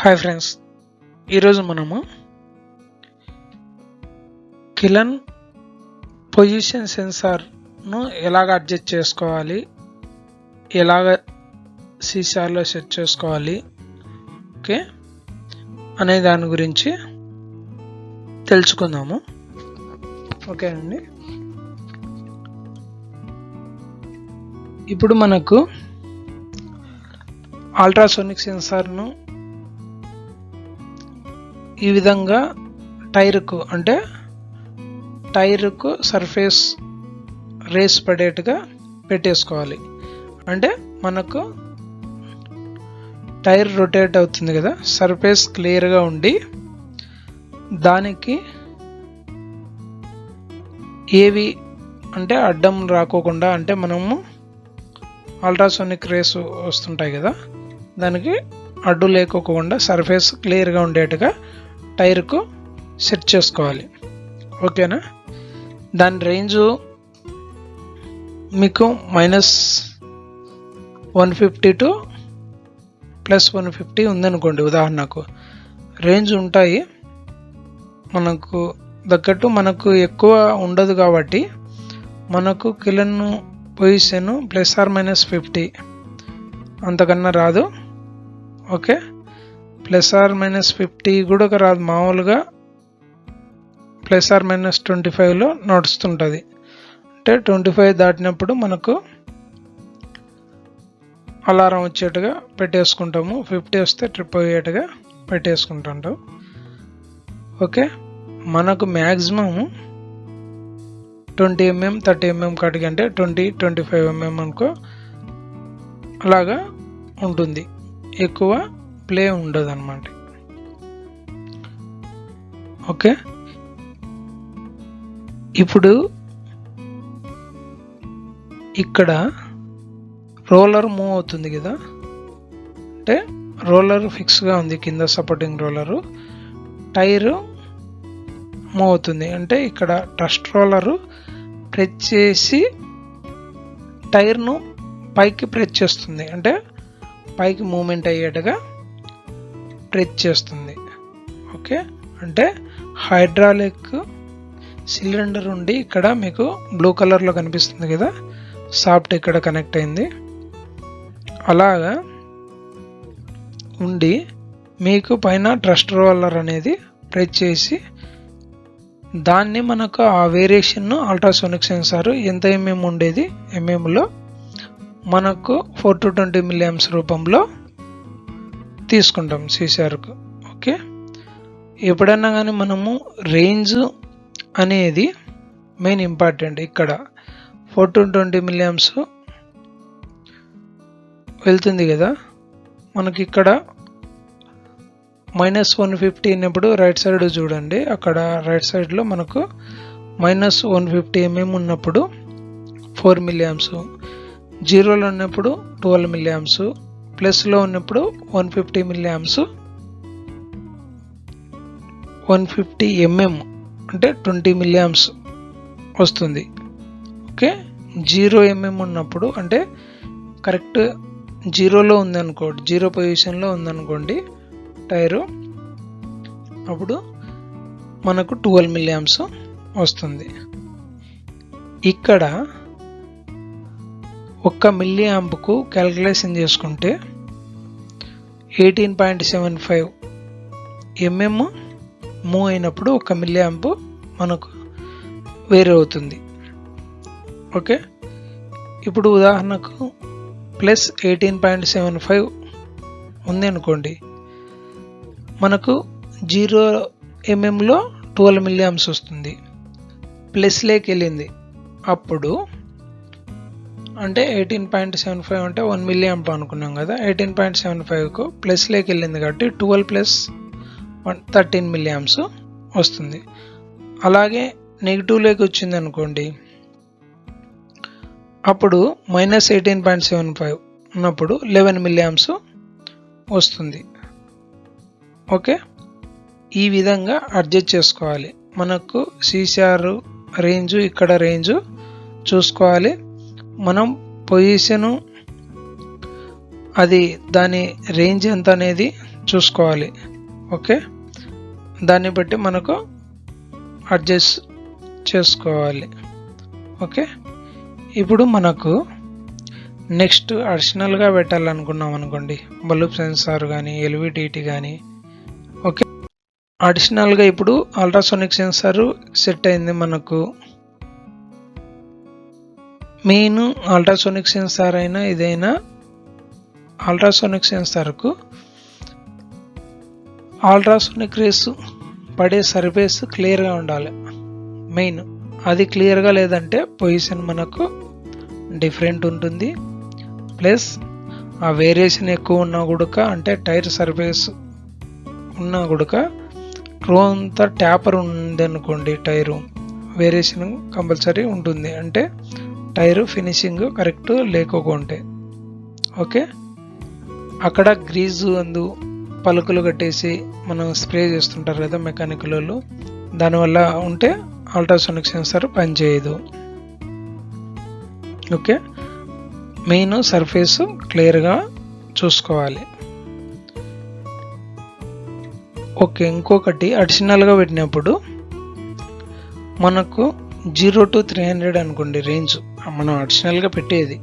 Hi friends, ఈరోజు మనము కిలన్ position సెన్సార్ను ఎలాగ అడ్జస్ట్ చేసుకోవాలి, ఎలాగ సీసార్లో సెట్ చేసుకోవాలి ఓకే అనే దాని గురించి తెలుసుకుందాము. ఓకే అండి, ఇప్పుడు మనకు అల్ట్రాసోనిక్ సెన్సార్ను ఈ విధంగా టైర్కు సర్ఫేస్ రేస్ పడేట్టుగా పెట్టేసుకోవాలి. అంటే మనకు టైర్ రొటేట్ అవుతుంది కదా, సర్ఫేస్ క్లియర్గా ఉండి దానికి ఏవి అంటే అడ్డం రాకోకుండా, అంటే మనము అల్ట్రాసోనిక్ రేస్ వస్తుంటాయి కదా, దానికి అడ్డు లేకోకుండా సర్ఫేస్ క్లియర్గా ఉండేట్టుగా టైర్కు సెట్ చేసుకోవాలి. ఓకేనా, దాని రేంజు మీకు -150 to +150 ఉందనుకోండి. ఉదాహరణకు రేంజ్ ఉంటాయి, మనకు తగ్గట్టు మనకు ఎక్కువ ఉండదు కాబట్టి మనకు కిలన్ పొజిషన్ +or-50 అంతకన్నా రాదు. ఓకే, +or-50 కూడా రాదు, మామూలుగా +or-25లో నడుస్తుంటుంది. అంటే 25 దాటినప్పుడు మనకు అలారం వచ్చేట్టుగా పెట్టేసుకుంటాము, 50 వస్తే ట్రిప్ అయ్యేట్టుగా పెట్టేసుకుంటుంటాం. ఓకే, మనకు మ్యాక్సిమం 20 mm 30 mm కాటికి, అంటే 20-25 mm అనుకో అలాగా ఉంటుంది, ఎక్కువ ప్లే ఉండదు అన్నమాట. ఓకే, ఇప్పుడు ఇక్కడ రోలర్ మూవ్ అవుతుంది కదా, అంటే రోలర్ ఫిక్స్గా ఉంది కింద, సపోర్టింగ్ రోలరు, టైరు మూవ్ అవుతుంది. అంటే ఇక్కడ ట్రస్ట్ రోలరు ప్రెస్ చేసి టైర్ను పైకి ప్రెస్ చేస్తుంది, అంటే పైకి మూమెంట్ అయ్యేట్టుగా ప్రెస్ చేస్తుంది. ఓకే, అంటే హైడ్రాలిక్ సిలిండర్ ఉండి ఇక్కడ మీకు బ్లూ కలర్లో కనిపిస్తుంది కదా, సాఫ్ట్ ఇక్కడ కనెక్ట్ అయింది, అలాగా ఉండి మీకు పైన ట్రస్ట్ రోలర్ అనేది ప్రెస్ చేసి దాన్ని మనకు ఆ వేరియేషన్ అల్ట్రాసోనిక్ సెన్సార్ ఎంత ఎంఎం ఉండేది, ఎంఎంలో మనకు 4 to 20 mA రూపంలో తీసుకుంటాం సీసార్కు. ఓకే, ఎప్పుడన్నా కానీ మనము రేంజ్ అనేది మెయిన్ ఇంపార్టెంట్. ఇక్కడ 4 to 20 mA వెళ్తుంది కదా, మనకి ఇక్కడ -150 ఉన్నప్పుడు రైట్ సైడ్ చూడండి, అక్కడ రైట్ సైడ్లో మనకు -150 mm ఉన్నప్పుడు 4 mA, 0లో ఉన్నప్పుడు 12 mA, ప్లస్లో ఉన్నప్పుడు 150 mA, 150 mm అంటే 20 mA వస్తుంది. ఓకే, 0 mm ఉన్నప్పుడు, అంటే కరెక్ట్ 0లో ఉందనుకోండి, 0 పొజిషన్లో ఉందనుకోండి టైరు, అప్పుడు మనకు 12 mA వస్తుంది. ఇక్కడ 1 mA క్యాలిక్యులేషన్ చేసుకుంటే 18.75 mm మూవ్ అయినప్పుడు 1 mA మనకు వేరే అవుతుంది. ఓకే, ఇప్పుడు ఉదాహరణకు +18.75 ఉంది అనుకోండి, మనకు 0 mmలో 12 mA వస్తుంది, ప్లస్లోకి వెళ్ళింది, అప్పుడు అంటే 18.75 అంటే 1 mA అనుకున్నాం కదా, 18.75కు ప్లస్లోకి వెళ్ళింది కాబట్టి 12 + 13 mA వస్తుంది. అలాగే నెగిటివ్లోకి వచ్చింది అనుకోండి, అప్పుడు -18.75 ఉన్నప్పుడు 11 mA వస్తుంది. ఓకే, ఈ విధంగా అడ్జస్ట్ చేసుకోవాలి. మనకు సీసార్ రేంజు, ఇక్కడ రేంజు చూసుకోవాలి. మనం పొజిషను అది దాని రేంజ్ ఎంత అనేది చూసుకోవాలి. ఓకే, దాన్ని బట్టి మనకు అడ్జస్ట్ చేసుకోవాలి. ఓకే, ఇప్పుడు మనకు నెక్స్ట్ అడిషనల్గా పెట్టాలనుకున్నాం అనుకోండి, బల్బ్ సెన్సార్ కానీ ఎల్విడిటీ కానీ. ఓకే, అడిషనల్గా ఇప్పుడు అల్ట్రాసోనిక్ సెన్సార్ సెట్ అయింది మనకు. మెయిన్ అల్ట్రాసోనిక్ సెన్సార్ అయినా ఇదైనా అల్ట్రాసోనిక్ సెన్సార్కు అల్ట్రాసోనిక్ రేస్ పడే సర్ఫేస్ క్లియర్గా ఉండాలి. మెయిన్ అది క్లియర్గా లేదంటే పొజిషన్ మనకు డిఫరెంట్ ఉంటుంది. ప్లస్ ఆ వేరియేషన్ ఎక్కువ ఉన్నా కూడా, అంటే టైర్ సర్ఫేస్ ఉన్నా కూడా రో అంతా ట్యాపర్ ఉంది అనుకోండి, టైరు వేరియేషన్ కంపల్సరీ ఉంటుంది. అంటే టైరు ఫినిషింగ్ కరెక్ట్ లేకుంటే. ఓకే, అక్కడ గ్రీజు అందు పలుకులు కట్టేసి మనం స్ప్రే చేస్తుంటారు కదా మెకానికల్ వాళ్ళు, దానివల్ల ఉంటే అల్ట్రాసోనిక్ సెన్సార్ పనిచేయదు. ఓకే, మెయిన్ సర్ఫేస్ క్లియర్గా చూసుకోవాలి. ఓకే, ఇంకొకటి అడిషనల్గా పెట్టినప్పుడు మనకు 0 to 300 అనుకోండి రేంజ్ మనం అడిషనల్గా పెట్టేది.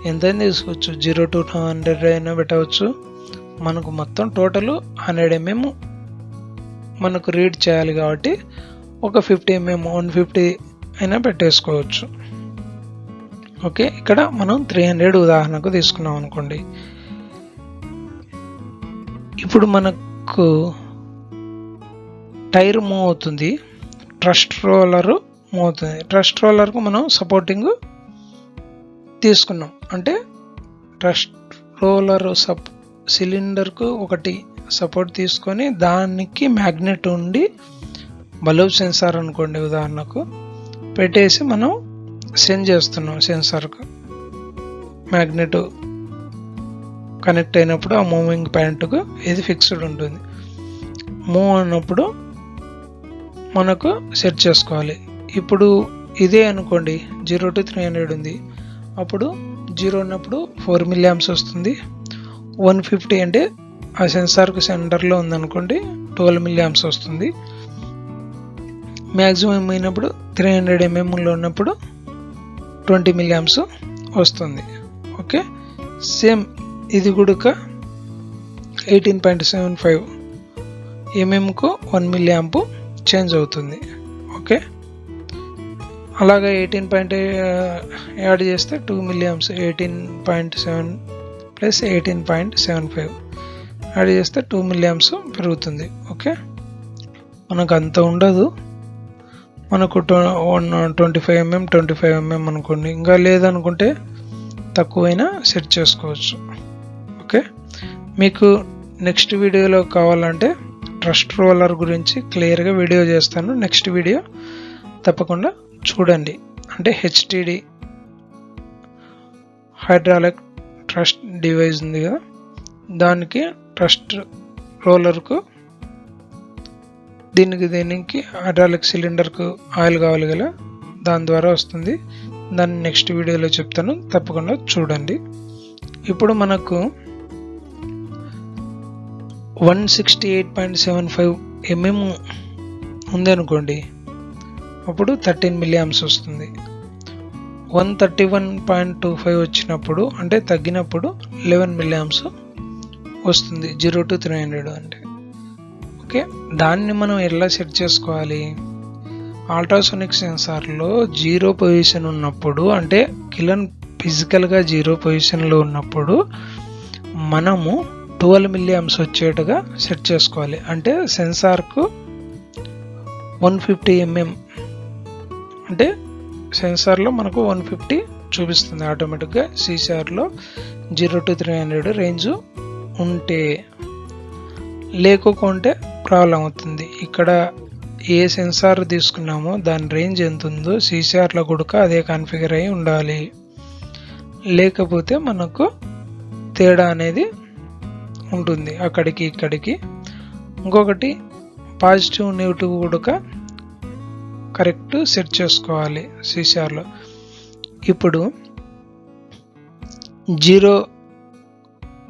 ఎంతైనా తీసుకోవచ్చు, 0 to 100 అయినా పెట్టవచ్చు. మనకు మొత్తం టోటల్ 100 mm మనకు రీడ్ చేయాలి కాబట్టి ఒక 50 mm 150 అయినా పెట్టేసుకోవచ్చు. ఓకే, ఇక్కడ మనం 300 ఉదాహరణకు తీసుకున్నాం అనుకోండి. ఇప్పుడు మనకు టైర్ మూవ్ అవుతుంది, ట్రస్ట్ రోలర్ మూవ్ అవుతుంది. ట్రస్ట్ రోలర్కు మనం సపోర్టింగ్ తీసుకున్నాం, అంటే ట్రస్ట్ రోలర్ సిలిండర్కు ఒకటి సపోర్ట్ తీసుకొని దానికి మ్యాగ్నెట్ ఉండి బల్బ్ సెన్సార్ అనుకోండి ఉదాహరణకు పెట్టేసి మనం సెండ్ చేస్తున్నాం. సెన్సార్కు మ్యాగ్నెట్ కనెక్ట్ అయినప్పుడు ఆ మూవింగ్ పాయింట్కు ఇది ఫిక్స్డ్ ఉంటుంది. మూవ్ అయినప్పుడు మనకు సెట్ చేసుకోవాలి. ఇప్పుడు ఇదే అనుకోండి 0 to 300 ఉంది, అప్పుడు 0 ఉన్నప్పుడు 4 mA వస్తుంది. 150 అంటే ఆ సెన్సార్కు సెంటర్లో ఉందనుకోండి 12 mA వస్తుంది. మ్యాక్సిమం అయినప్పుడు 300 mmలో ఉన్నప్పుడు 20 mA వస్తుంది. ఓకే, సేమ్ ఇది కూడా 18.75 mmకు 1 mA చేంజ్ అవుతుంది. ఓకే, అలాగే 18 యాడ్ చేస్తే 2 mA, 18.7 ప్లస్ 18.75 యాడ్ చేస్తే 2 mA పెరుగుతుంది. ఓకే, మనకు అంత ఉండదు, మనకు 25 mm 25 mm అనుకోండి. ఇంకా లేదనుకుంటే తక్కువైనా సెట్ చేసుకోవచ్చు. ఓకే, మీకు నెక్స్ట్ వీడియోలో కావాలంటే ట్రస్ట్ రోలర్ గురించి క్లియర్గా వీడియో చేస్తాను. నెక్స్ట్ వీడియో తప్పకుండా చూడండి. అంటే హెచ్టిడి హైడ్రాలిక్ ట్రస్ట్ డివైస్ ఉంది కదా, దానికి ట్రస్ట్ రోలర్కు దీనికి హైడ్రాలిక్ సిలిండర్కు ఆయిల్ కావాలి కదా, దాని ద్వారా వస్తుంది. దాన్ని నెక్స్ట్ వీడియోలో చెప్తాను, తప్పకుండా చూడండి. ఇప్పుడు మనకు 168.75 mm ఉంది అనుకోండి, అప్పుడు 13 mA వస్తుంది. 131.25 వచ్చినప్పుడు అంటే తగ్గినప్పుడు 11 mA వస్తుంది 0 to 300 అంటే. ఓకే, దాన్ని మనం ఎలా సెట్ చేసుకోవాలి? అల్ట్రాసోనిక్ సెన్సార్లో 0 పొజిషన్ ఉన్నప్పుడు, అంటే కిలన్ ఫిజికల్గా 0 పొజిషన్లో ఉన్నప్పుడు మనము 12 mA వచ్చేట్టుగా సెట్ చేసుకోవాలి. అంటే సెన్సార్కు 150 mm, అంటే సెన్సార్లో మనకు 150 చూపిస్తుంది ఆటోమేటిక్గా. సీసార్లో 0 to 300 రేంజ్ ఉంటే, లేకుంటే ప్రాబ్లం అవుతుంది. ఇక్కడ ఏ సెన్సార్ తీసుకున్నామో దాని రేంజ్ ఎంత ఉందో సీసార్లో కూడా అదే కాన్ఫిగర్ అయి ఉండాలి, లేకపోతే మనకు తేడా అనేది ఉంటుంది అక్కడికి ఇక్కడికి. ఇంకొకటి పాజిటివ్ నెగిటివ్ కూడా కరెక్ట్ సెట్ చేసుకోవాలి సీసార్లో. ఇప్పుడు 0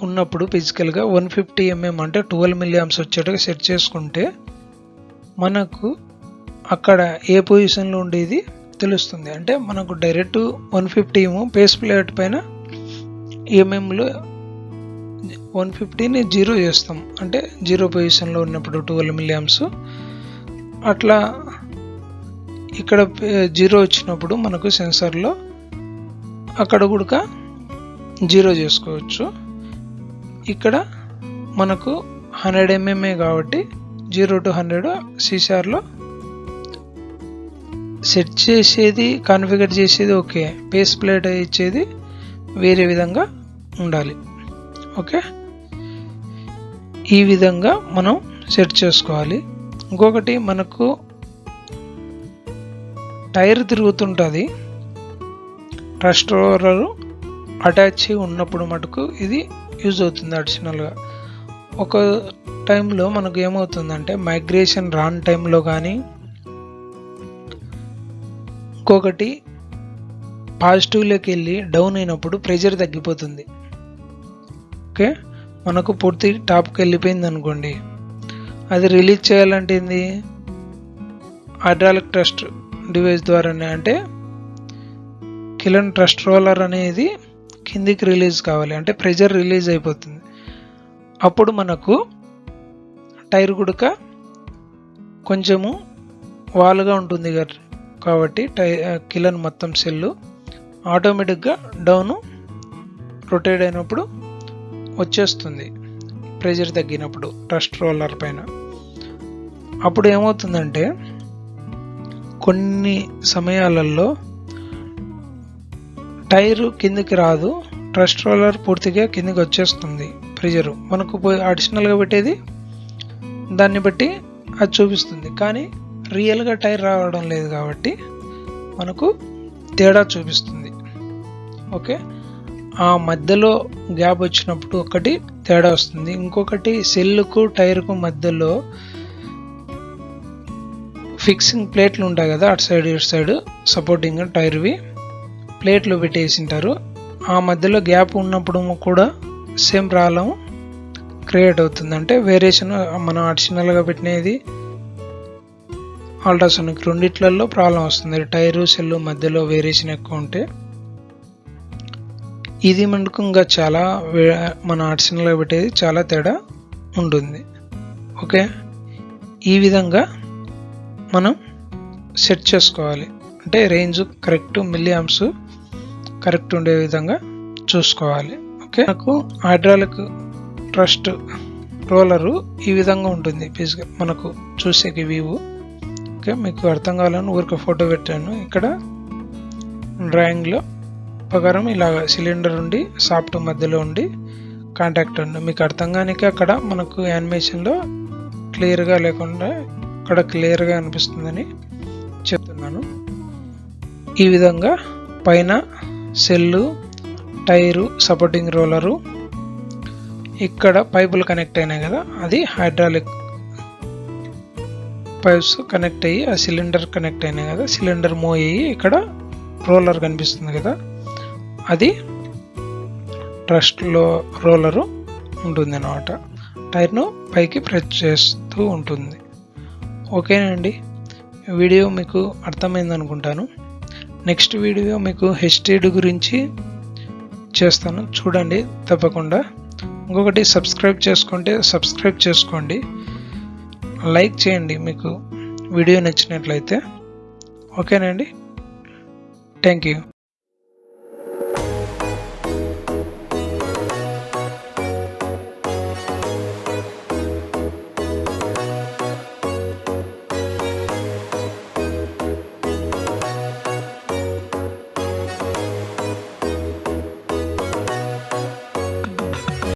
ఉన్నప్పుడు ఫిజికల్గా 150 mm అంటే 12 mA వచ్చేట్టుగా సెట్ చేసుకుంటే మనకు అక్కడ ఏ పొజిషన్లో ఉండేది తెలుస్తుంది. అంటే మనకు డైరెక్ట్ 150 ఏమో బేస్ ప్లేట్ పైన ఎంఎంలో 150ని 0 చేస్తాం, అంటే 0 పొజిషన్లో ఉన్నప్పుడు 12 mA. అట్లా ఇక్కడ 0 వచ్చినప్పుడు మనకు సెన్సార్లో అక్కడ కూడా 0 చేసుకోవచ్చు. ఇక్కడ మనకు 100 mm కాబట్టి 0 to 100 సీసార్లో సెట్ చేసేది, కాన్ఫిగర్ చేసేది ఓకే, బేస్ ప్లేట్ ఇచ్చేది వేరే విధంగా ఉండాలి. ఓకే, ఈ విధంగా మనం సెట్ చేసుకోవాలి. ఇంకొకటి, మనకు టైర్ తిరుగుతుంటుంది, ట్రస్ట్ రోలర్ అటాచ్ ఉన్నప్పుడు మటుకు ఇది యూజ్ అవుతుంది అడిషనల్గా. ఒక టైంలో మనకు ఏమవుతుందంటే మైగ్రేషన్ రాని టైంలో కానీ, ఇంకొకటి పాజిటివ్లోకి వెళ్ళి డౌన్ అయినప్పుడు ప్రెషర్ తగ్గిపోతుంది. ఓకే, మనకు పూర్తి టాప్కి వెళ్ళిపోయింది అనుకోండి, అది రిలీజ్ చేయాలంటే ఏంది, హైడ్రాలిక్ ట్రస్ట్ డివైస్ ద్వారానే, అంటే కిలన్ ట్రస్ట్ రోలర్ అనేది కిందికి రిలీజ్ కావాలి, అంటే ప్రెషర్ రిలీజ్ అయిపోతుంది. అప్పుడు మనకు టైర్ గుడక కొంచెము వాలుగా ఉంటుంది కాబట్టి కిలన్ మొత్తం సెల్లు ఆటోమేటిక్గా డౌను రొటేట్ అయినప్పుడు వచ్చేస్తుంది ప్రెషర్ తగ్గినప్పుడు ట్రస్ట్ రోలర్ పైన. అప్పుడు ఏమవుతుందంటే కొన్ని సమయాలలో టైరు కిందికి రాదు, ట్రస్ట్ రోలర్ పూర్తిగా కిందికి వచ్చేస్తుంది ప్రెషరు. మనకు అడిషనల్గా పెట్టేది దాన్ని బట్టి అది చూపిస్తుంది, కానీ రియల్గా టైర్ రావడం లేదు కాబట్టి మనకు తేడా చూపిస్తుంది. ఓకే, ఆ మధ్యలో గ్యాప్ వచ్చినప్పుడు ఒకటి తేడా వస్తుంది. ఇంకొకటి, సెల్లుకు టైర్కు మధ్యలో ఫిక్సింగ్ ప్లేట్లు ఉంటాయి కదా, అటు సైడ్ ఇటు సైడ్ సపోర్టింగ్ టైర్వి ప్లేట్లు పెట్టేసింటారు. ఆ మధ్యలో గ్యాప్ ఉన్నప్పుడు కూడా సేమ్ ప్రాబ్లం క్రియేట్ అవుతుంది. అంటే వేరియేషన్ మనం అడిషనల్గా పెట్టినది అల్ట్రాసోనిక్ రెండిట్లలో ప్రాబ్లం వస్తుంది. టైరు సెల్లు మధ్యలో వేరియేషన్ ఎక్కువ ఉంటే ఇది మనకు ఇంకా చాలా మన అడిషనల్గా పెట్టేది చాలా తేడా ఉంటుంది. ఓకే, ఈ విధంగా మనం సెట్ చేసుకోవాలి. అంటే range correct, milli amps correct ఉండే విధంగా చూసుకోవాలి. ఓకే, నాకు హైడ్రాలిక్ ట్రస్ట్ రోలరు ఈ విధంగా ఉంటుంది మనకు చూసేకి వ్యూ. ఓకే, మీకు అర్థం కావాలని ఊరికే ఫోటో పెట్టాను. ఇక్కడ డ్రాయింగ్లో ప్రకారం ఇలాగ సిలిండర్ ఉండి సాఫ్ట్ మధ్యలో ఉండి కాంటాక్ట్ ఉంది. మీకు అర్థం కానికి అక్కడ మనకు యానిమేషన్లో క్లియర్గా లేకుండా అక్కడ క్లియర్గా అనిపిస్తుందని చెప్తున్నాను. ఈ విధంగా పైన సెల్లు, టైరు, సపోర్టింగ్ రోలరు, ఇక్కడ పైపులు కనెక్ట్ అయినాయి కదా, అది హైడ్రాలిక్ పైప్స్ కనెక్ట్ అయ్యి ఆ సిలిండర్ కనెక్ట్ అయినాయి కదా, సిలిండర్ మూవ్ అయ్యి ఇక్కడ రోలర్ కనిపిస్తుంది కదా, అది ట్రస్ట్లో రోలరు ఉంటుంది అన్నమాట. టైర్ను పైకి ప్రెస్ చేస్తూ ఉంటుంది. ఓకేనండి, వీడియో మీకు అర్థమైంది అనుకుంటాను. నెక్స్ట్ వీడియో మీకు హెచ్టీడ్ గురించి చేస్తాను, చూడండి తప్పకుండా. ఇంకొకటి, సబ్స్క్రైబ్ చేసుకుంటే సబ్స్క్రైబ్ చేసుకోండి, లైక్ చేయండి మీకు వీడియో నచ్చినట్లయితే. ఓకేనండి, థ్యాంక్ యూ.